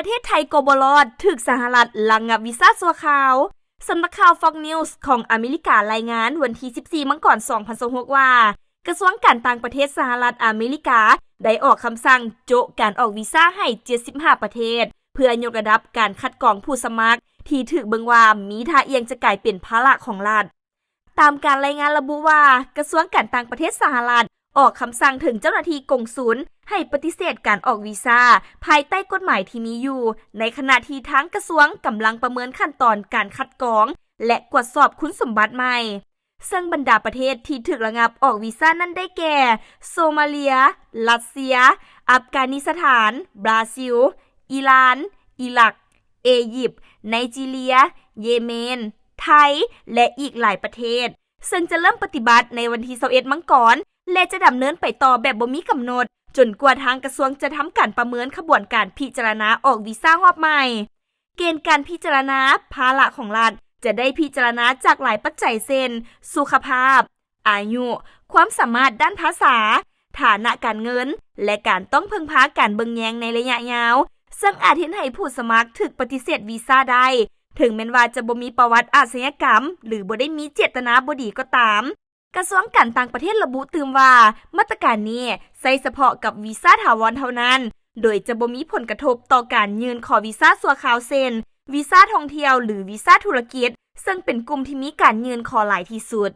ประเทศไทยโกบ่รอดถูกสหรัฐระงับวีซ่าชั่วคราวสำนักข่าว Fox News ของอเมริการายงานวันที่14 มังกร 2026ว่ากระทรวงการต่างประเทศสหรัฐอเมริกาได้ออกคำสั่งโจะการออกวีซ่าให้75ประเทศเพื่อยกระดับการคัดกรองผู้สมัครที่ถูกเบิ่งว่ามีท่าเอียงจะกลายเป็นภาระของรัฐตามการรายงานระบุว่ากระทรวงการต่างประเทศสหรัฐออกคำสั่งถึงเจ้าหน้าที่กงสุลให้ปฏิเสธการออกวีซ่าภายใต้กฎหมายที่มีอยู่ในขณะที่ทั้งกระทรวงกำลังประเมินขั้นตอนการคัดกรองและตรวจสอบคุณสมบัติใหม่ซึ่งบรรดาประเทศที่ถูกระงับออกวีซ่านั้นได้แก่โซมาเลียรัสเซียอัฟกานิสถานบราซิลอิหร่านอิรักเอยิปต์ไนจีเรียเยเมนไทยและอีกหลายประเทศซึ่งจะเริ่มปฏิบัติในวันที่21 มังกรและจะดำเนินไปต่อแบบบ่มีกำหนดจนกว่าทางกระทรวงจะทำการประเมินขบวนการพิจารณาออกวีซ่ารอบใหม่เกณฑ์การพิจารณาภาระของรัฐจะได้พิจารณาจากหลายปัจจัยเช่นสุขภาพอายุความสามารถด้านภาษาฐานะการเงินและการต้องพึ่งพาการเบิ่งแยงในระยะยาวซึ่งอาจเฮ็ดให้ผู้สมัครถูกปฏิเสธวีซ่าได้ถึงแม้ว่าจะบ่มีประวัติอาชญากรรมหรือบ่ได้มีเจตนาบ่ดีก็ตามกระทรวงการต่างประเทศระบุตื่มว่ามาตรการนี้ใช้เฉพาะกับวีซ่าถาวรเท่านั้นโดยจะบ่มีผลกระทบต่อการยื่นขอวีซ่าชั่วคราวเช่นวีซ่าท่องเที่ยวหรือวีซ่าธุรกิจซึ่งเป็นกลุ่มที่มีการยื่นขอหลายที่สุด